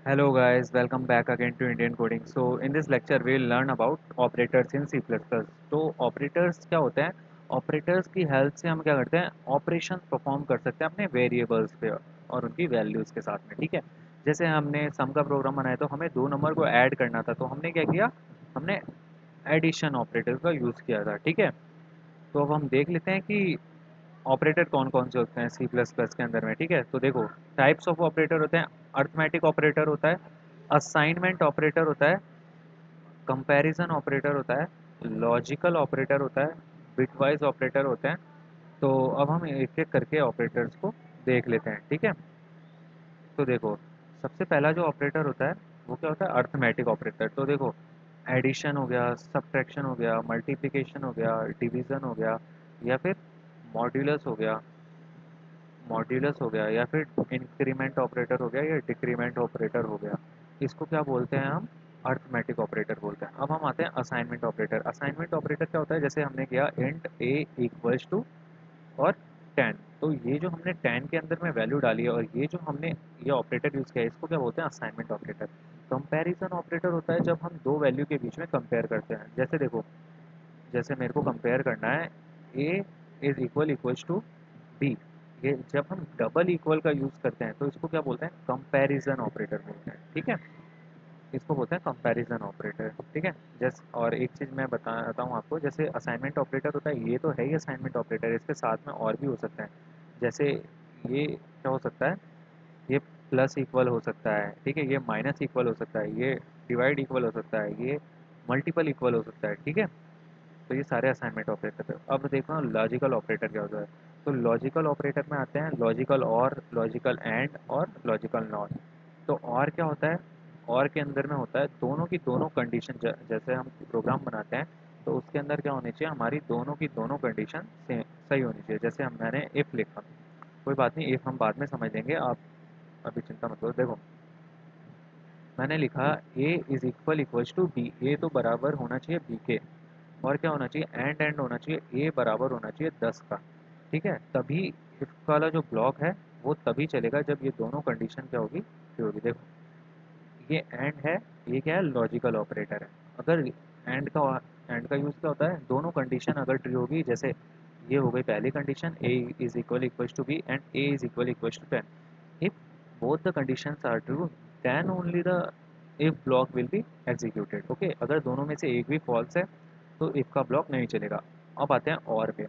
Hello guys, welcome back again to Indian Coding. So in this lecture we'll learn about operators in C++. तो operators क्या होते हैं? Operators की help से हम क्या करते हैं? ऑपरेशन परफॉर्म कर सकते हैं अपने वेरिएबल्स पे और उनकी वैल्यूज़ के साथ में, ठीक है? जैसे हमने सम का प्रोग्राम बनाया तो हमें दो नंबर को ऐड करना था, तो हमने क्या किया? हमने एडिशन ऑपरेटर का यूज़ किया था, ठीक है? तो अब हम देख लेते हैं कि ऑपरेटर कौन कौन से होते हैं सी प्लस प्लस के अंदर में, ठीक है? तो देखो, टाइप्स ऑफ ऑपरेटर होते हैं, अर्थमेटिक ऑपरेटर होता है, असाइनमेंट ऑपरेटर होता है, कंपैरिजन ऑपरेटर होता है, लॉजिकल ऑपरेटर होता है, बिटवाइज ऑपरेटर होते हैं। तो अब हम एक एक करके ऑपरेटर्स को देख लेते हैं, ठीक है? तो देखो, सबसे पहला जो ऑपरेटर होता है वो क्या होता है? Arithmetic operator. तो देखो, एडिशन हो गया, सब्ट्रैक्शन हो गया, मल्टीप्लिकेशन हो गया, डिवीजन हो गया, या फिर मॉड्यूलस हो गया, या फिर इंक्रीमेंट ऑपरेटर हो गया, या डिक्रीमेंट ऑपरेटर हो गया। इसको क्या बोलते हैं हम? अर्थमेटिक ऑपरेटर बोलते हैं। अब हम आते हैं असाइनमेंट ऑपरेटर। असाइनमेंट ऑपरेटर क्या होता है? जैसे हमने किया इंट ए इक्वल्स टू और 10, तो ये जो हमने 10 के अंदर में वैल्यू डाली है और ये जो हमने ये ऑपरेटर यूज़ किया है, इसको क्या बोलते हैं? Assignment operator. कंपैरिजन ऑपरेटर होता है जब हम दो वैल्यू के बीच में कंपेयर करते हैं। जैसे देखो, जैसे मेरे को कंपेयर करना है ए इज इक्वल्स टू बी, ये जब हम डबल इक्वल का यूज़ करते हैं तो इसको क्या बोलते हैं? कंपैरिजन ऑपरेटर बोलते हैं, ठीक है? इसको बोलते हैं कंपैरिजन ऑपरेटर, ठीक है? जैसे और एक चीज़ मैं बताता हूँ आपको, जैसे असाइनमेंट ऑपरेटर होता है, ये तो है ही असाइनमेंट ऑपरेटर, इसके साथ में और भी हो सकते हैं। जैसे ये क्या हो सकता है? ये प्लस इक्वल हो सकता है, ठीक है? ये माइनस इक्वल हो सकता है, ये डिवाइड इक्वल हो सकता है, ये मल्टीपल इक्वल हो सकता है, ठीक है? तो ये सारे असाइनमेंट ऑपरेटर थे। अब देखो लॉजिकल ऑपरेटर क्या होता है। तो लॉजिकल ऑपरेटर में आते हैं लॉजिकल और, लॉजिकल एंड और लॉजिकल नॉट। तो और क्या होता है? और के अंदर में होता है दोनों की दोनों कंडीशन, जैसे हम प्रोग्राम बनाते हैं तो उसके अंदर क्या होनी चाहिए? हमारी दोनों की दोनों कंडीशन सही होनी चाहिए। जैसे मैंने इफ़ लिखा, कोई बात नहीं, इफ़ हम बाद में समझ लेंगे, आप अभी चिंता मत करो। देखो, मैंने लिखा ए इज इक्वल्स टू बी, ए तो बराबर होना चाहिए बी के, और क्या होना चाहिए? एंड होना चाहिए ए बराबर होना चाहिए 10 का, ठीक है? तभी इफ वाला जो ब्लॉक है वो तभी चलेगा जब ये दोनों कंडीशन क्या होगी? ट्रू होगी। देखो, ये एंड है, ये क्या है? लॉजिकल ऑपरेटर है। अगर एंड का यूज़ क्या होता है? दोनों कंडीशन अगर ट्रू होगी, जैसे ये हो गई पहली condition, A is equals to B and A is equals to 10। If both the conditions are true, then only the if block will be executed, okay? अगर दोनों में से एक भी फॉल्स है तो इफ का ब्लॉक नहीं चलेगा। अब आते हैं और पे।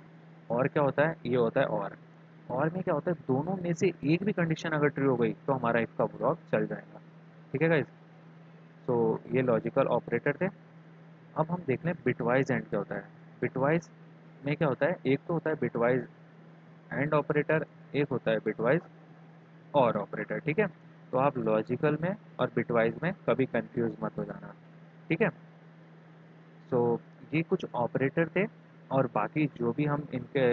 और क्या होता है? ये होता है और में क्या होता है? दोनों में से एक भी कंडीशन अगर ट्रू हो गई तो हमारा इफ का ब्लॉक चल जाएगा, ठीक है गाइस? तो ये लॉजिकल ऑपरेटर थे। अब हम देख लें बिटवाइज एंड क्या होता है। बिटवाइज में क्या होता है? एक तो होता है बिटवाइज एंड ऑपरेटर, एक होता है बिटवाइज और ऑपरेटर, ठीक है? तो आप लॉजिकल में और बिटवाइज में कभी कंफ्यूज मत हो जाना, ठीक है? सो ये कुछ ऑपरेटर थे, और बाकी जो भी हम इनके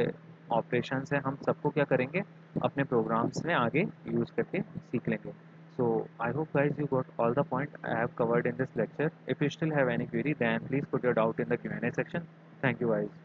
ऑपरेशंस हैं हम सबको क्या करेंगे? अपने प्रोग्राम्स में आगे यूज़ करके सीख लेंगे। So I hope guys you got all the point I have covered in this lecture. If you still have any query, then please put your doubt in the Q&A section. Thank you guys.